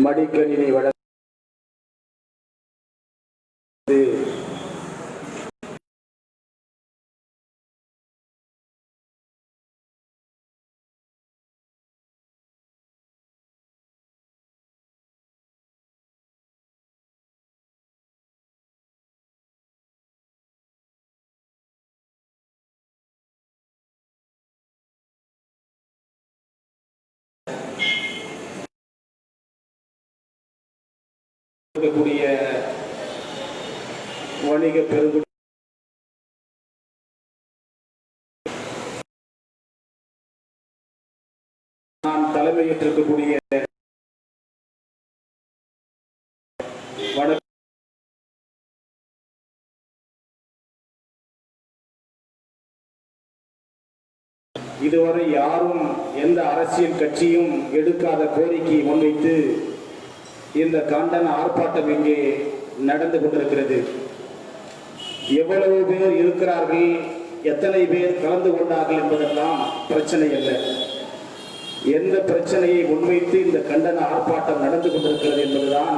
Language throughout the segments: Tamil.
மடிக்கணினி வழக்கு கூடிய வணிக பெருங்குடி நான் தலைமையேற்றிருக்கக்கூடிய இதுவரை யாரும் எந்த அரசியல் கட்சியும் எடுக்காத கோரிக்கையை முன்வைத்து இந்த கண்டன ஆர்ப்பாட்டம் இங்கே நடந்து கொண்டிருக்கிறது. எவ்வளவு பேர் இருக்கிறார்கள், எத்தனை பேர் கலந்து கொண்டார்கள் என்பதெல்லாம் பிரச்சனை அல்ல. எந்த பிரச்சனையை முன்வைத்து இந்த கண்டன ஆர்ப்பாட்டம் நடந்து கொண்டிருக்கிறது என்பதுதான்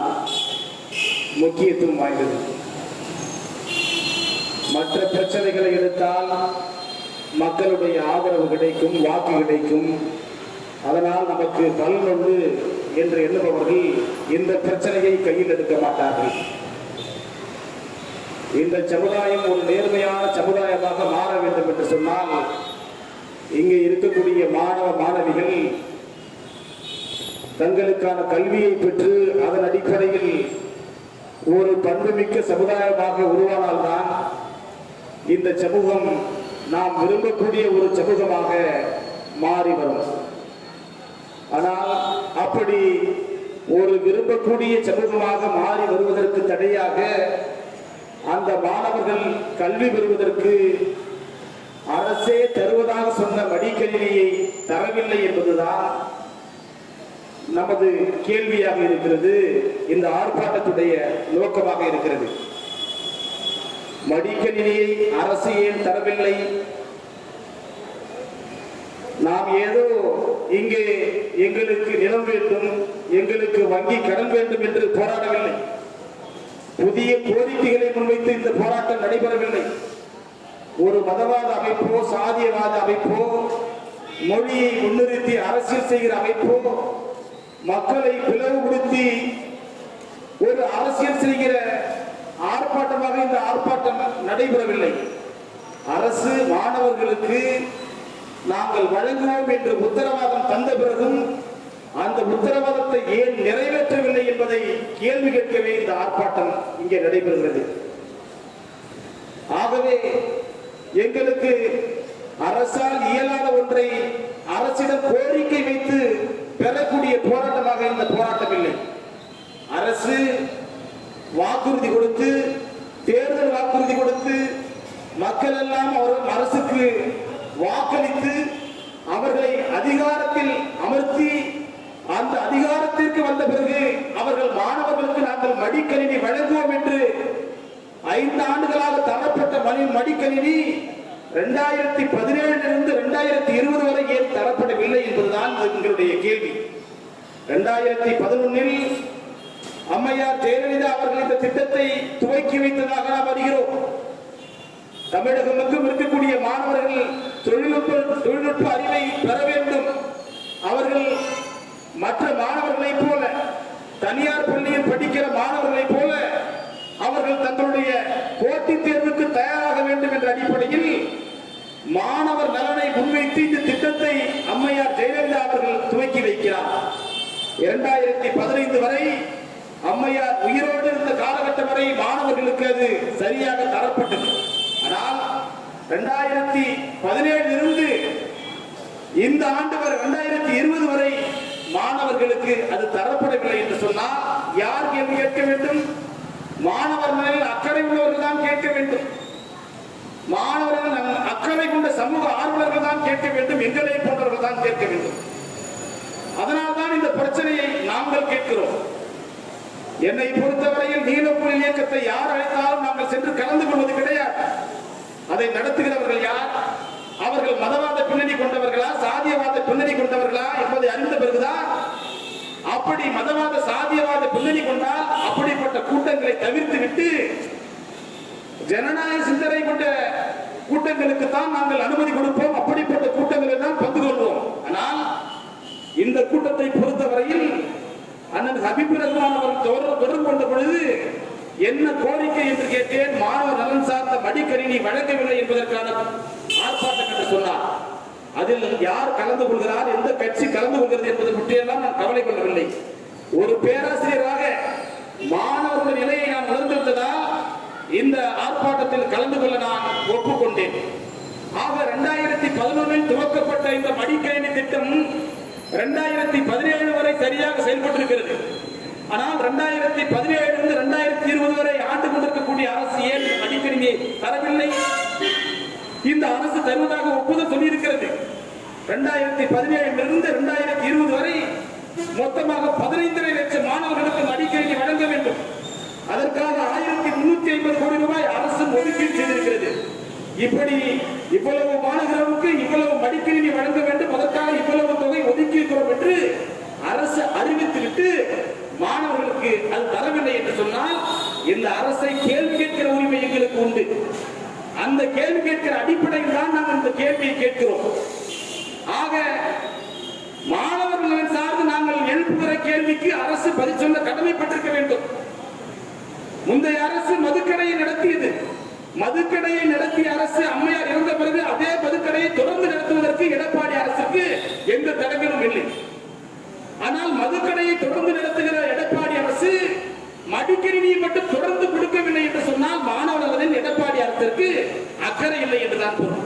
முக்கியத்துவம் வாய்ந்தது. மற்ற பிரச்சனைகளை எடுத்தால் மக்களுடைய ஆதரவு கிடைக்கும், வாக்கு கிடைக்கும், அதனால் நமக்கு பலன் உண்டு என்று எண்ணுபவர்கள் இந்த பிரச்சனையை கையில் எடுக்க மாட்டார்கள். இந்த சமுதாயம் ஒரு நேர்மையான சமுதாயமாக மாற வேண்டும் என்று சொன்னால் இங்கே இருக்கக்கூடிய மாணவ மாணவிகள் தங்களுக்கான கல்வியை பெற்று அதன் அடிப்படையில் ஒரு பண்புமிக்க சமுதாயமாக உருவானால்தான் இந்த சமூகம் நாம் விரும்பக்கூடிய ஒரு சமூகமாக மாறி வரும். ஆனால் அப்படி ஒரு விரும்பக்கூடிய சமூகமாக மாறி வருவதற்கு தடையாக அந்த மாணவர்கள் கல்வி பெறுவதற்கு அரசே தருவதாக சொன்ன மடிக்கணினியை தரவில்லை என்பதுதான் நமது கேள்வியாக இருக்கிறது, இந்த ஆர்ப்பாட்டத்துடைய நோக்கமாக இருக்கிறது. மடிக்கணினியை அரசு ஏன் தரவில்லை? நாம் ஏதோ இங்கே எங்களுக்கு நிலம் வேண்டும், எங்களுக்கு வங்கி கடன் வேண்டும் என்று போராடவில்லை. புதிய கோரிக்கைகளை முன்வைத்து இந்த போராட்டம் நடைபெறவில்லை. ஒரு மதவாத அமைப்போ, சாதியவாத அமைப்போ, மொழியை முன்னிறுத்தி அரசியல் செய்கிற அமைப்போ, மக்களை பிளவுபடுத்தி ஒரு அரசியல் செய்கிற ஆர்ப்பாட்டமாக இந்த ஆர்ப்பாட்டம் நடைபெறவில்லை. அரசு மாணவர்களுக்கு நாங்கள் வழங்குவோம் என்று உத்தரவாதம் தந்த பிறகும் அந்த உத்தரவாதத்தை ஏன் நிறைவேற்றவில்லை என்பதை கேள்வி கேட்கவே இந்த ஆர்ப்பாட்டம் இங்கே நடைபெறுகிறது. ஆகவே எங்களுக்கு அரசால் இயலாத ஒன்றை அரசிடம் கோரிக்கை வைத்து பெறக்கூடிய போராட்டமாக இந்த போராட்டம் இல்லை. அரசு வாக்குறுதி கொடுத்து, தேர்தல் வாக்குறுதி கொடுத்து, மக்கள் எல்லாம் அரசுக்கு வாக்களித்து அவர்களை அதிகாரத்தில் அமர்த்தி அந்த அதிகாரத்திற்கு வந்த பிறகு அவர்கள் மாணவர்களுக்கு நாங்கள் மடிக்கணினி வழங்குவோம் என்று 5 ஆண்டுகளாக தரப்பட்ட மடிக்கணினி 2017 2020 வரை ஏன் தரப்படவில்லை என்பதுதான் எங்களுடைய கேள்வி. 2011 அம்மையார் ஜெயலலிதா அவர்கள் இந்த திட்டத்தை துவக்கி வைத்ததாக நாம் அறிகிறோம். தமிழகம் எங்கும் இருக்கக்கூடிய மாணவர்கள் தொழில்நுட்ப அறிவை பெற வேண்டும். அவர்கள் மற்ற மாணவர்களைப் போல, தனியார் பள்ளியில் படிக்கிற மாணவர்களைப் போல அவர்கள் தங்களுடைய போட்டித் தேர்வுக்கு தயாராக வேண்டும் என்ற அடிப்படையில் மாணவர் நலனை முன்வைத்து இந்த திட்டத்தை அம்மையார் ஜெயலலிதா அவர்கள் துவக்கி வைக்கிறார். 2015 வரை அம்மையார் உயிரோடு இருந்த காலகட்டம் வரை மாணவர்களுக்கு அது சரியாக தரப்பட்டது. ஆனால் 2017 இருந்து இந்த ஆண்டு வரை 2020 வரை மாணவர்களுக்கு அது தரப்படவில்லை என்று சொன்னால் யார் கேள்வி கேட்க வேண்டும்? மாணவர்கள் அக்கறை உள்ளவர்கள் தான் கேட்க வேண்டும். மாணவர்கள் அக்கறை கொண்ட சமூக ஆர்வலர்கள் தான் கேட்க வேண்டும், எங்களை போன்றவர்கள் தான் கேட்க வேண்டும். அதனால்தான் இந்த பிரச்சனையை நாங்கள் கேட்கிறோம். என்னை பொறுத்தவரையில் நீலப்புலி இயக்கத்தை யார் அழைத்தாலும் நாங்கள் சென்று கலந்து கொள்வது கிடையாது. அதை நடத்துகிறவர்கள் யார்? அவர்கள் மதவாத பின்னணி கொண்டவர்களா, சாதியவாத பின்னணி கொண்டவர்களா என்பதை அறிந்த பிறகுதான் அப்படி மதவாத சாதியவாத பின்னணி கொண்டால் அப்படிப்பட்ட கூட்டங்களை தவிர்த்து விட்டு ஜனநாயக சிந்தனை கொண்ட கூட்டங்களுக்கு தான் நாங்கள் அனுமதி கொடுப்போம். அப்படிப்பட்ட கூட்டங்களை தான் பங்கு கொள்வோம். ஆனால் இந்த கூட்டத்தை பொறுத்தவரையில் அண்ணன் ஹபீப் ரஹ்மான் அவர்கள் தொடர்பு கொண்ட பொழுது என்ன கோரிக்கை என்று கேட்டேன். மாணவர் நலன் சார்ந்த மடிக்கணினி வழங்கவில்லை என்பதற்கான ஆர்ப்பாட்டம் என்று சொன்னார். அதில் யார் கலந்து கொள்கிறார், எந்த கட்சி கலந்து கொள்கிறது என்பதை பற்றியெல்லாம் நான் கவலை கொள்ளவில்லை. ஒரு பேராசிரியராக மாணவர்கள் நிலையை நான் உணர்ந்திருந்ததால் இந்த ஆர்ப்பாட்டத்தில் கலந்து கொள்ள நான் ஒப்புக்கொண்டேன். ஆக 2011 துவக்கப்பட்ட இந்த மடிக்கணினி திட்டம் 2017 வரை சரியாக செயல்பட்டிருக்கிறது. ஆனால் 2017 2020 வரை ஆண்டு கொண்டிருக்கக்கூடிய அரசு ஏன் மடிக்கணினியை தரவில்லை? இந்த அரசு தருவதாக ஒப்புதல் சொல்லியிருக்கிறது. 2017 2020 வரை மொத்தமாக 15 லட்சம் மாணவர்களுக்கு மடிக்கணினி வழங்க வேண்டும். அதற்காக 1350 கோடி ரூபாய் அரசு ஒதுக்கீடு செய்திருக்கிறது. இப்படி இவ்வளவு மாணவர்களுக்கு இவ்வளவு மடிக்கணினி வழங்க வேண்டும், அதற்காக இவ்வளவு தொகை ஒதுக்கியிருக்கிறோம் என்று அரசு அறிவித்துவிட்டு மாணவர்களுக்கு அது தரவில்லை என்று சொன்னால் இந்த அரசை கேள்வி கேட்கிற உரிமை எங்களுக்கு உண்டு. அந்த கேள்வி கேட்கிற அடிப்படையில் தான் நாங்கள் இந்த கேள்வியை கேட்கிறோம். ஆக மாணவர்களின் சார்ந்து நாங்கள் எழுப்புகிற கேள்விக்கு அரசு பதில் சொல்ல கடமைப்பட்டிருக்க வேண்டும். முந்தைய அரசு மதுக்கடையை நடத்தியது. மதுக்கடையை நடத்திய அரசு அம்மையார் இறந்த பிறகு அதே மதுக்கடையை தொடர்ந்து நடத்துவதற்கு எடப்பாடி அரசுக்கு எந்த தடங்களும் இல்லை. ஆனால் மதுக்கடையை தொடர்ந்து நடத்துகிற எடப்பாடி அரசு மடிக்கணினியை மட்டும் தொடர்ந்து கொடுக்கவில்லை என்று சொன்னால் மாணவர்களின் எடப்பாடி அரசிற்கு அக்கறை இல்லை என்றுதான் பொருள்.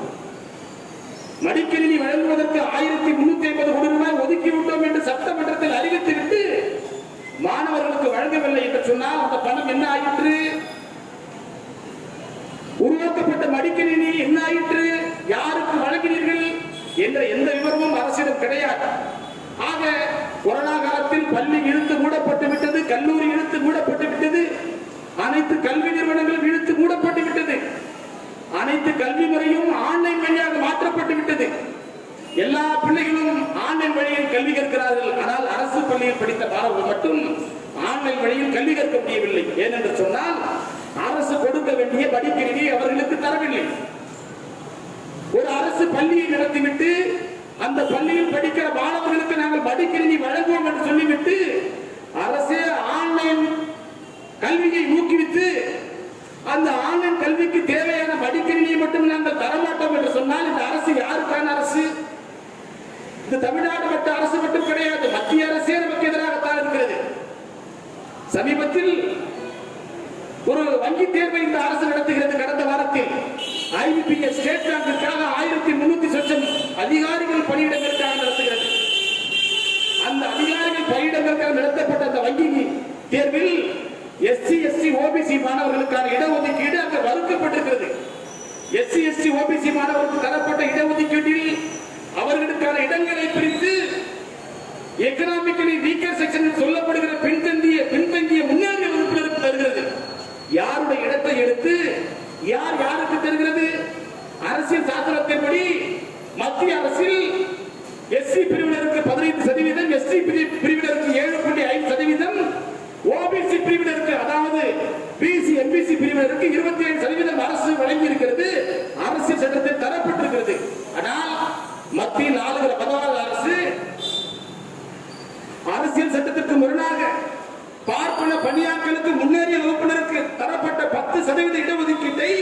மடிக்கணினி வழங்குவதற்கு 1350 கோடி ரூபாய் ஒதுக்கிவிட்டோம் என்று சட்டமன்றத்தில் அறிவித்துவிட்டு மாணவர்களுக்கு வழங்கவில்லை என்று சொன்னால் அந்த பணம் என்ன ஆயிற்று? உருவாக்கப்பட்ட மடிக்கணினி என்ன ஆயிற்று? யாருக்கு வழங்கினீர்கள் என்ற எந்த விவரமும் அரசிடம் கிடையாது. ஆக கொரோனா காலத்தில் பள்ளி இழுத்து மூடப்பட்டு விட்டது, கல்லூரி இழுத்து மூடப்பட்டு விட்டது, அனைத்து கல்வி நிறுவனங்களும் இழுத்து மூடப்பட்டு விட்டது, அனைத்து கல்வி முறையும் ஆன்லைன் வழியாக மாற்றப்பட்டு விட்டது. எல்லா பிள்ளைகளும் ஆன்லைன் வழியில் கல்வி கற்கிறார்கள். ஆனால் அரசு பள்ளியில் படித்த மாணவர்கள் மட்டும் ஆன்லைன் வழியில் கல்வி கற்க முடியவில்லை. ஏனென்று சொன்னால் அரசு கொடுக்க வேண்டிய மடிக்கணினி அவர்களுக்கு தரவில்லை. ஒரு அரசு பள்ளியை நடத்திவிட்டு அந்த பள்ளியில் படிக்கிற மாணவர்களுக்கு நாங்கள் மடிக்கணினி வழங்குவோம் என்று சொல்லிவிட்டு அரசே ஆன்லைன் கல்வியை ஊக்குவித்து அந்த ஆன்லைன் கல்விக்கு தேவையான மடிக்கணினியை மட்டும் நாங்கள் தரமாட்டோம் என்று சொன்னால் இந்த அரசு யாருக்கான அரசு? இது தமிழ்நாடு மட்ட அரசு மட்டும் கிடையாது, மத்திய அரசே நமக்கு எதிராகத்தான் இருக்கிறது. சமீபத்தில் ஒரு வங்கி தேர்வை இந்த அரசு நடத்துகிறது. கடந்த வாரத்தில் IBPS ஸ்டேட் பேங்கிற்காக 1300 லட்சம் அதிகாரிகள் பணியிடங்களுக்காக நடத்துகிறது. அந்த அதிகாரிகள் பணியிடங்களுக்காக நடத்தப்பட்ட அந்த வங்கி தேர்வில் SC ST OBC மாணவர்களுக்கான இடஒதுக்கீடு அங்கு வகுக்கப்பட்டிருக்கிறது. SC ST OBC மாணவர்களுக்கு தரப்பட்ட இடஒதுக்கீட்டில் அவர்களுக்கான இடங்களை பிரித்து எக்கனாமிக்கலி வீக்கர் செக்ஷனில் சொல்லப்படுகிற பின்தங்கிய முன்னேறிய வகுப்பினருக்கு தருகிறது. யாருடைய இடத்தை எடுத்து யார் யாருக்கு தருகிறது? அரசியல் சாசனத்தின்படி மத்திய அரசில் SC பிரிவினருக்கு 15%, ST பிரிவினருக்கு 7.5%, OBC பிரிவினருக்கு அதாவது BC MBC பிரிவினருக்கு 27% அரசு வழங்கி இருக்கிறது. அரசியல் சட்டத்தில் தரப்பட்டிருக்கிறது. ஆனால் மத்தியில் ஆளுகிற மதவாத அரசு அரசியல் சட்டத்திற்கு முரணாக பார்ப்பன பணியாட்களுக்கு முன்னேறிய வகுப்பினருக்கு தரப்பட்ட 10% இடஒதுக்கீட்டை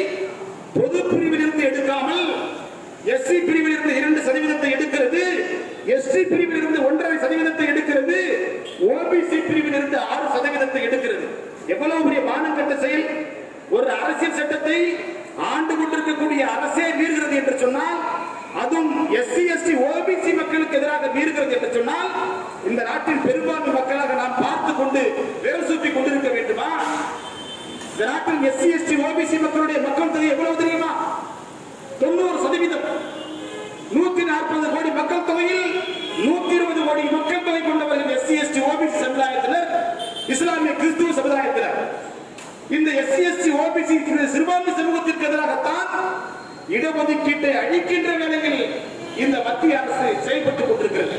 பொது பிரிவிலிருந்து எடுக்காமல் SC பிரிவிலிருந்து 2% எடுக்கிறது, ST பிரிவிலிருந்து 1.5% எடுக்கிறது, OBC பிரிவிலிருந்து 6% எடுக்கிறது. எவ்வளவு பெரிய மானங்கெட்ட செயல்! ஒரு அரசியல் சட்டத்தை ஆண்டு கொண்டிருக்கக்கூடிய அரசே மீறுகிறது என்று சொன்னால், அதுவும் SC ST OBC மக்களுக்கு எதிராக மீறுகிறது என்று சொன்னால் இந்த நாட்டின் பெரும்பான்மை மக்களாக நாம் பார்த்து கொண்டு வேல் சூப்பி கொண்டிருக்க வேண்டுமா? இந்த நாட்டில் SC ST OBC மக்களுடைய மக்கள் தொகை எவ்வளவு தெரியுமா? 90%. 140 கோடி மக்கள் தொகையில் 120 கோடி மக்கள் தொகை கொண்டவர்கள் SC ST OBC சமுதாயத்தினர், இஸ்லாமிய கிறிஸ்துவ சமுதாயத்தினர். இந்த SC ST OBC சிறுபான்மை சமூகத்திற்கு எதிராகத்தான் இடஒதுக்கீட்டை அழிக்கின்ற வேளையில் இந்த மத்திய அரசு செயல்பட்டுக் கொண்டிருக்கிறது.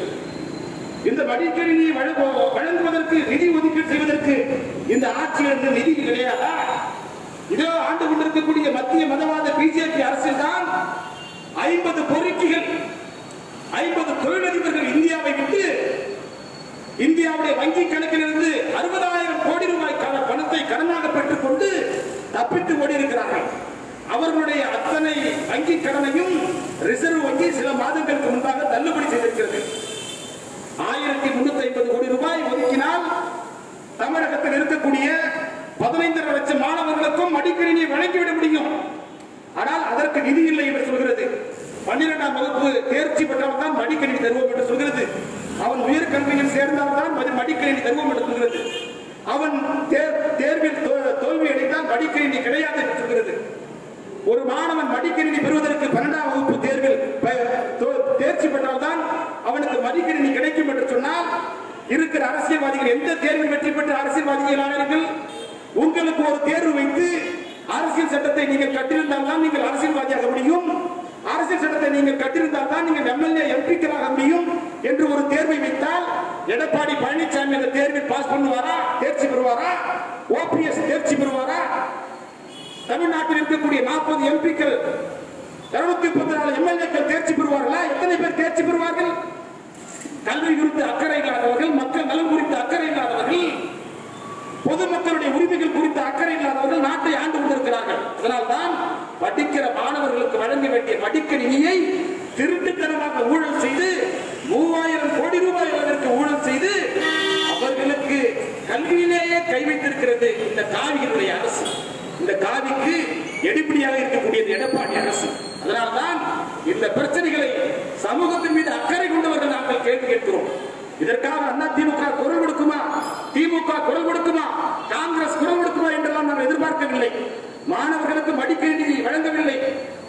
இந்த மடிக்கணினியை வழங்குவதற்கு நிதி ஒதுக்கீடு செய்வதற்கு இந்த ஆட்சியிலிருந்து நிதி கிடையாதா? இதோ ஆண்டு கொண்டிருக்கக்கூடிய மத்திய மதவாத பிஜேபி அரசில் தான் 50 பொறுக்கிகள் 50 தொழிலதிபர்கள் இந்தியாவை விட்டு இந்தியாவுடைய வங்கி கணக்கிலிருந்து 60,000 கோடி ரூபாய்க்கான பணத்தை கடனாக பெற்றுக் கொண்டு தப்பித்து ஓடி இருக்கிறார்கள். அவர்களுடைய அத்தனை வங்கி கடனையும் ரிசர்வ் வங்கி சில மாதங்களுக்கு முன்பாக தள்ளுபடி செய்திருக்கிறது. 1350 கோடி ரூபாய் ஒதுக்கினால் தமிழகத்தில் இருக்கக்கூடிய 15 லட்சம் மாணவர்களுக்கும் மடிக்கணினியை வழங்கிவிட முடியும். ஆனால் அதற்கு நிதி இல்லை என்று சொல்கிறது. 12ஆம் வகுப்பு தேர்ச்சி பெற்றவன் தான் மடிக்கணினி தருவோம் என்று சொல்கிறது. அவன் உயர்கல்வியில் சேர்ந்தால் தான் மடிக்கணினி தருவோம் என்று சொல்கிறது. அவன் தேர்வில் தோல்வி அடைந்தால் மடிக்கணினி கிடையாது என்று சொல்கிறது. ஒரு மாணவன் மடிக்கணினி பெறுவதற்கு 12ஆம் வகுப்பு தேர்வில் தேர்ச்சி பெற்றால்தான் அவனுக்கு மடிக்கணினி கிடைக்கும் என்று சொன்னால், இருக்கிற அரசியல்வாதிகள் எந்த தேர்வில் வெற்றி பெற்ற அரசியல்வாதிகள் ஆனார்கள்? உங்களுக்கு ஒரு தேர்வு வைத்து அரசியல் சட்டத்தை நீங்கள் கட்டிருந்தால் தான் நீங்கள் அரசியல்வாதியாக முடியும், அரசியல் சட்டத்தை நீங்கள் கட்டிருந்தால் தான் நீங்கள் எம்எல்ஏ எம்பிக்களாக முடியும் என்று ஒரு தேர்வை வைத்தால் எடப்பாடி பழனிசாமி அந்த தேர்வில் பாஸ் பண்ணுவாரா? தேர்ச்சி பெறுவாரா? ஓபிஎஸ் தேர்ச்சி பெறுவாரா? தமிழ்நாட்டில் இருக்கக்கூடிய 40 எம்பிக்கள் 234 எம்எல்ஏக்கள் தேர்ச்சி பெறுவார்களா? எத்தனை பேர் தேர்ச்சி பெறுவார்கள்? கல்வி குறித்து அக்கறை இல்லாதவர்கள், மக்கள் நலன் குறித்து அக்கறை இல்லாதவர்கள், பொதுமக்களுடைய உரிமைகள் குறித்த அக்கறை இல்லாதவர்கள் நாட்டை ஆண்டு கொண்டிருக்கிறார்கள். அதனால்தான் படிக்கிற மாணவர்களுக்கு வழங்க வேண்டிய மடிக்கணினியை திருட்டுத்தனமாக ஊழல் செய்து 3000 கோடி ரூபாய் அளவிற்கு ஊழல் செய்து அவர்களுக்கு கல்வியிலேயே கை வைத்திருக்கிறது இந்த காவியினுடைய அரசு. இந்த காவிக்கு எடுபடியாக இருக்கக்கூடியது எடப்பாடி அரசு. அதனால்தான் இந்த பிரச்சனைகளை சமூகத்தின் மீது அக்கறை கொண்டவர்கள் நாங்கள் கேள்வி கேட்கிறோம். இதற்காக அதிமுக குரல் கொடுக்குமா, திமுக குரல் கொடுக்குமா, காங்கிரஸ் குரல் கொடுக்குமா என்றெல்லாம் நாம் எதிர்பார்க்கவில்லை. மாணவர்களுக்கு மடிக்கணினி வழங்கவில்லை.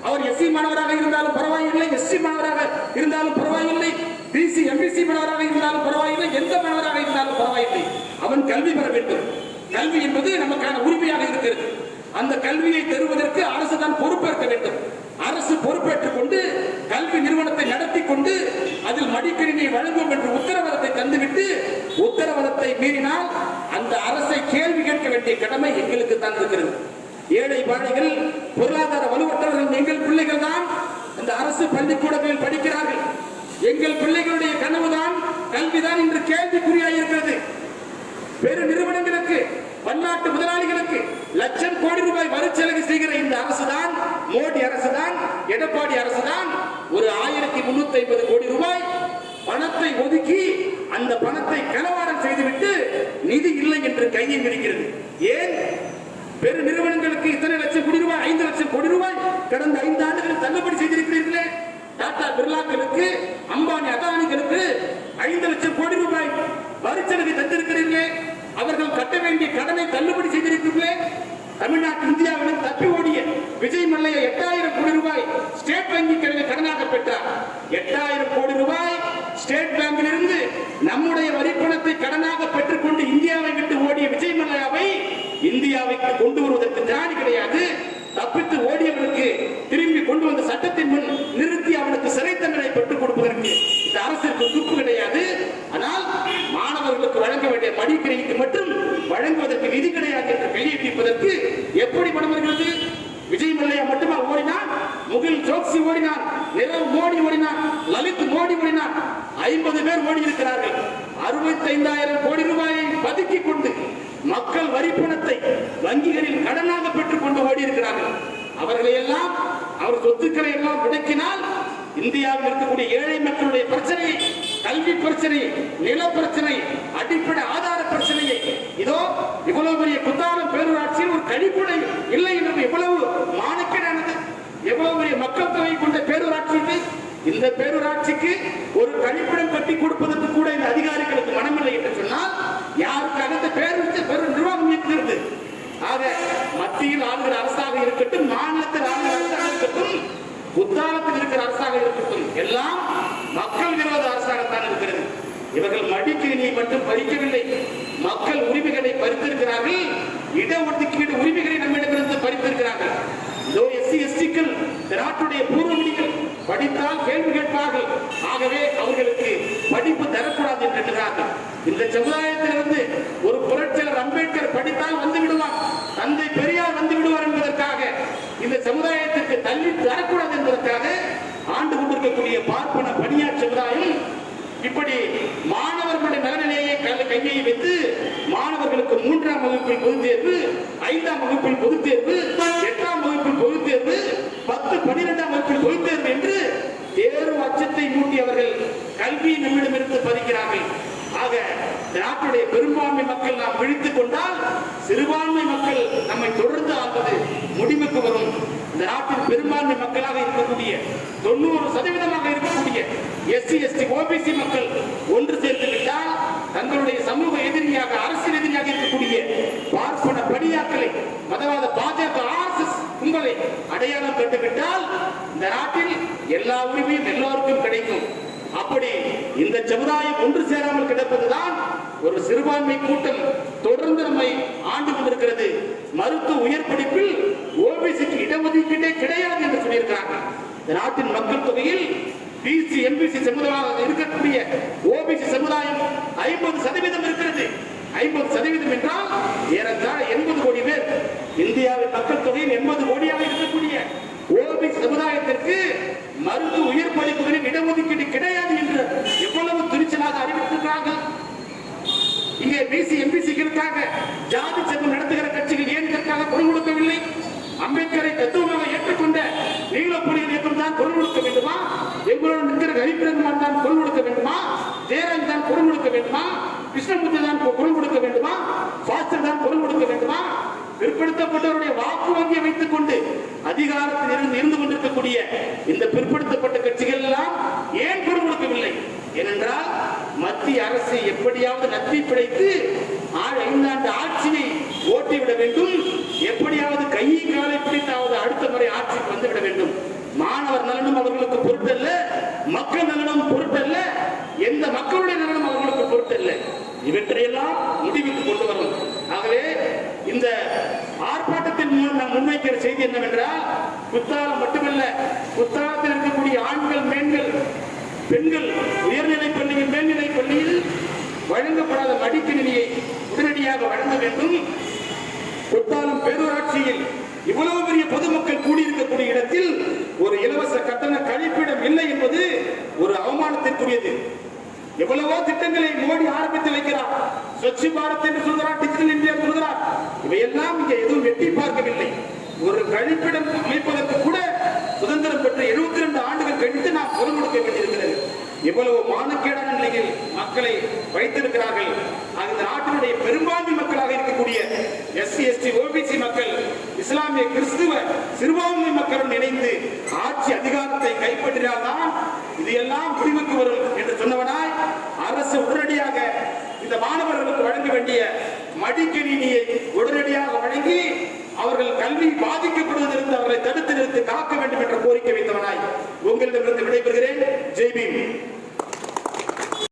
அவர் எஸ்சி மாணவராக இருந்தாலும் பரவாயில்லை, எஸ்சி மாணவராக இருந்தாலும் பரவாயில்லை, பிசி எம்பிசி மாணவராக இருந்தாலும் பரவாயில்லை, எந்த மாணவராக இருந்தாலும் பரவாயில்லை, அவன் கல்வி பெற வேண்டும். கல்வி என்பது நமக்கான உரிமையாக இருக்கிறது. அந்த கல்வியை தருவதற்கு அரசு தான் பொறுப்பேற்க வேண்டும். அரசு பொறுப்பேற்றுக் கொண்டு கல்வி நிறுவனத்தை நடத்தி கொண்டு அதில் மடிக்கணினியை வழங்கும் என்று உத்தரவாதத்தை தந்துவிட்டு உத்தரவாதத்தை மீறினால் அந்த அரசை கேள்வி கேட்க வேண்டிய கடமை எங்களுக்கு தான் இருக்கிறது. ஏழை பாழைகள், பொருளாதார வலுவற்றவர்கள் எங்கள் பிள்ளைகள் தான் அந்த அரசு பள்ளிக்கூடங்களில் படிக்கிறார்கள். எங்கள் பிள்ளைகளுடைய கனவுதான் கல்விதான் இன்று கேள்விக்குறியாக இருக்கிறது. பெரு நிறுவனங்களுக்கு, பன்னாட்டு முதலாளிகளுக்கு லட்சம் கோடி ரூபாய் வரிச்சலுகை செய்கிற இந்த அரசுதான், மோடி அரசுதான், எடப்பாடி அரசுதான் ஒரு 1350 கோடி ரூபாய் பணத்தை ஒதுக்கி அந்த பணத்தை களவாடம் செய்துவிட்டு நிதி இல்லை என்று கையை விரிக்கிறது. ஏன்? பெரு நிறுவனங்களுக்கு இத்தனை லட்சம் கோடி ரூபாய், 5 லட்சம் கோடி ரூபாய் கடந்த 5 ஆண்டுகளில் தள்ளுபடி செய்திருக்கிறீர்களே. டாடா பிர்லாக்களுக்கு, அம்பானி அதானிகளுக்கு 5 லட்சம் கோடி ரூபாய் வரிச்சலுகை தந்திருக்கிறீர்களே. அவர்கள் கட்ட வேண்டிய கடனை தள்ளுபடி செய்திருக்கிறீர்களே. தமிழ்நாட்டு இந்தியாவிலும் தப்பி ஓடிய விஜய் மல்லையா 8000 கோடி ரூபாய் ஸ்டேட் வங்கி கடனாக பெற்றார். 8000 கோடி ரூபாய் ஸ்டேட் பேங்கில் இருந்து நம்முடைய வரிப்பணத்தை கடனாக பெற்றுக்கொண்டு இந்தியாவை விட்டு ஓடிய விஜய் மல்லையாவை இந்தியாவுக்கு கொண்டு வருவதற்கு திராணி கிடையாது. தப்பித்து ஓடியவனுக்கு திரும்பி கொண்டு வந்த சட்டத்தின் முன் நிறுத்தி அவனுக்கு சிறை தண்டனை பெற்றுக் கொடுப்பதற்கு இந்த அரசிற்கு துப்பு கிடையாது. ஆனால் மாணவர்களுக்கு வழங்க வேண்டிய மடிக்கணினிக்கு மட்டும் வழங்குவதற்கு நிதி கிடையாது என்று வெளியிட்டிருப்பதற்கு எப்படி பணம் வருகிறது? விஜய் மல்லையா மட்டுமா ஓடினான்? முகில் சோக்சி ஓடினான், நிரவ் மோடி ஓடினான், லலித் மோடி ஓடினான். 50 பேர் ஓடி இருக்கிறார்கள். 65,000 கோடி ரூபாயை பதுக்கிக் கொண்டு மக்கள் வரிப்பணத்தை வங்கிகளில் கடனாக பெற்றுக் கொண்டு ஓடி இருக்கிறார்கள். அவர்களை எல்லாம், அவர் சொத்துக்களை எல்லாம் முடக்கினால் இந்தியாவில் இருக்கக்கூடிய ஏழை மக்களுடைய பிரச்சனையை, கல்வி பிரச்சனை, நில பிரச்சனை, அடிப்படை ஆதார பிரச்சனையை, இதோ இவ்வளவு பெரிய குத்தாலம் பேரூராட்சியில் ஒரு கழிப்புடை இல்லை என்று எவ்வளவு மானக்கேடானது, எவ்வளவு பெரிய மக்கள் தொகை கொண்ட பேரூராட்சி இது. இந்த பேரூராட்சிக்கு ஒரு கழிப்பிடம் கட்டி கொடுப்பதற்கு கூட இந்த அதிகாரிகளுக்கு மனமில்லை என்று சொன்னால் யாருக்காக இந்த பேரு நிர்வாகம் இருக்கிறது? ஆக மத்தியில் ஆளுகிற அரசாக இருக்கட்டும், மாநிலத்தில் ஆளுகிற அரசாக இருக்கட்டும், குத்தாலத்தில் இருக்கிற அரசாக இருக்கட்டும், எல்லாம் மக்கள் விரோத அரசாகத்தான் இருக்கிறது. இவர்கள் மடிக்கணினியை மட்டும் பறிக்கவில்லை, மக்கள் உரிமைகளை பறித்திருக்கிறார்கள். இடஒதுக்கீடு உரிமைகளை நம்மிடமிருந்து பறித்திருக்கிறார்கள். எஸ்சி எஸ்டிக்கள், நாட்டுடைய பூர்வ குடிகள், படித்தால் கேள்வி கேட்பார்கள், ஆகவே அவர்களுக்கு படிப்பு தரக்கூடாது என்று எண்ணுகிறார்கள். இந்த சமுதாயத்திலிருந்து ஒரு புரட்சியாளர் அம்பேத்கர் படித்தால் வந்து விடுவார், தந்தை பெரியார் வந்து விடுவார் என்பதற்காக இந்த சமுதாயத்திற்கு தள்ளி தரக்கூடாது என்பதற்காக ஆண்டு கொண்டிருக்கக்கூடிய பார்ப்பன பணியார் சமுதாயம் இப்படி மாணவர்களுடைய நலனிலேயே கையை வைத்து மாணவர்களுக்கு 3ஆம் வகுப்பில் பொதுத் தேர்வு, 5ஆம் வகுப்பில் பொதுத் தேர்வு, 8ஆம் வகுப்பில் பொதுத் தேர்வு, 10, 12ஆம் வகுப்பில் பொதுத் தேர்வு என்று தேர்வு அச்சத்தை மூட்டி அவர்கள் கல்வி நம்மிடமிருந்து பறிக்கிறார்கள். ஆக நாட்டுடைய பெரும்பான்மை மக்கள் நாம் விழித்துக் கொண்டால் சிறுபான்மை மக்கள் நம்மை தொடர்ந்து ஆள்வது முடிவுக்கு வரும். இந்த நாட்டில் பெரும்பான்மை மக்களாக இருக்கக்கூடிய 90% இருக்கக்கூடிய SC, ST, OBC மக்கள் ஒன்று சேர்த்து விட்டால் தங்களுடைய சமூக எதிரியாக, அரசியல் எதிரியாக இருக்கக்கூடிய பார்ப்பன பணியாட்களை, மதவாத பாஜக, RSS கும்பலை அடையாளம் கண்டுவிட்டால் இந்த நாட்டில் எல்லா உரிமையும் எல்லோருக்கும் கிடைக்கும். அப்படி இந்த சமுதாயம் ஒன்று சேராமல் கிடப்பதுதான் ஒரு சிறுபான்மை கூட்டம் தொடர்ந்து நம்மை ஆண்டு கொண்டிருக்கிறது. மருத்துவ உயர் படிப்பில் OBCக்கு இடஒதுக்கீட்டே கிடையாது என்று சொல்லியிருக்கிறாங்க. இந்த நாட்டின் மக்கள் தொகையில் BC, MBC சமுதாயம் இருக்கக்கூடிய OBC சமுதாயம் 50% இருக்கிறது. 50% என்றால் ஏறத்தாழ 80 கோடி பேர். இந்தியாவின் மக்கள் தொகையில் 80 கோடியாக இருக்கக்கூடிய OBC சமுதாயத்திற்கு மருத்துவ உயர் படிப்புகளில் இடஒதுக்கீடு கிடையாது என்று எவ்வளவு துணிச்சலாக அறிவித்திருக்கிறார்கள். இங்கே BC, MBCகளுக்காக ஜாதி சங்கம் நடத்துகிற கட்சிகள் ஏன் இதற்காக குரல் கொடுக்கவில்லை? அம்பேத்கரை தத்துவமாக ஏற்றுக்கொண்ட நீலப்புலிகள் இயக்கம் தான் குரல் கொடுக்க வேண்டுமா? எங்களோடு நிற்கிற ஹரிபிரதமன் தான் குரல் கொடுக்க வேண்டுமா? ஜெயராஜ் தான் குரல் கொடுக்க வேண்டுமா? கிருஷ்ணமூர்த்தி தான் குரல் கொடுக்க வேண்டுமா? சாஸ்திரி தான் குரல் கொடுக்க வேண்டுமா? பிற்படுத்தப்பட்டவருடைய வாக்கு வங்கியை வைத்துக் கொண்டு அதிகாரத்தில் இருந்து கொண்டிருக்கக்கூடிய இந்த பிற்படுத்தப்பட்ட கட்சிகள் எல்லாம் ஏன் குரல் கொடுக்கவில்லை? ஏனென்றால் மத்திய அரசு எப்படியாவது நத்தி பிழைத்து 5 ஆண்டு ஆட்சியை ஓட்டிவிட வேண்டும், எப்படியாவது கையை காலை பிடித்தாவது அடுத்த முறை ஆட்சிக்கு வந்துவிட வேண்டும். மாணவர் நலனும் அவர்களுக்கு பொருட்டல்ல, மக்கள் நலனும் பொருட்டல்ல, எந்த மக்களுடைய நலனும் அவர்களுக்கு பொருட்டல்ல. இவற்றையெல்லாம் முடிவுக்கு கொண்டு வரும். ஆகவே இந்த ஆர்ப்பாட்டத்தின் மூலம் நாம் முன்வைக்கிற செய்தி என்னவென்றால், குத்தாலம் மட்டுமல்ல, குத்தாலத்தில் இருக்கக்கூடிய ஆண்கள், பெண்கள் உயர்நிலை பள்ளியில், மேல்நிலை பள்ளியில் வழங்கப்படாத மடிக்கணினியை உடனடியாக வழங்க வேண்டும். குத்தாலம் பேரூராட்சியில் இவ்வளவு பெரிய பொதுமக்கள் கூடியிருக்கக்கூடிய இடத்தில் ஒரு இலவச கட்டண கழிப்பிடம் இல்லை என்பது ஒரு அவமானத்திற்குரியது. எவ்வளவோ திட்டங்களை மோடி ஆரம்பித்து வைக்கிறார். ஸ்வச் பாரத் என்று சொல்கிறார், டிஜிட்டல் இந்தியா சொல்கிறார். இவையெல்லாம் இங்கே எதுவும் வெட்டி பார்க்கவில்லை. ஒரு கழிப்பிடம் அமைப்பதற்கு கூட சுதந்திரம் பெற்ற 72 ஆண்டுகள் கழித்து நாம் பொருள் கொடுக்க வேண்டியிருக்கிறது. இவ்வளவு மானக்கேடான நிலையில் மக்களை வைத்திருக்கிறார்கள். அந்த நாட்டினுடைய பெரும்பான்மை மக்களாக இருக்கக்கூடிய SC, ST, OBC மக்கள், இஸ்லாமிய, கிறிஸ்துவ சிறுபான்மை மக்களுடன் இணைந்து ஆட்சி அதிகாரத்தை கைப்பற்றினால்தான் இது எல்லாம் முடிவுக்கு வரும் என்று சொன்னவனாய், அரசு உடனடியாக இந்த மாணவர்களுக்கு வழங்க வேண்டிய மடிக்கணினியை உடனடி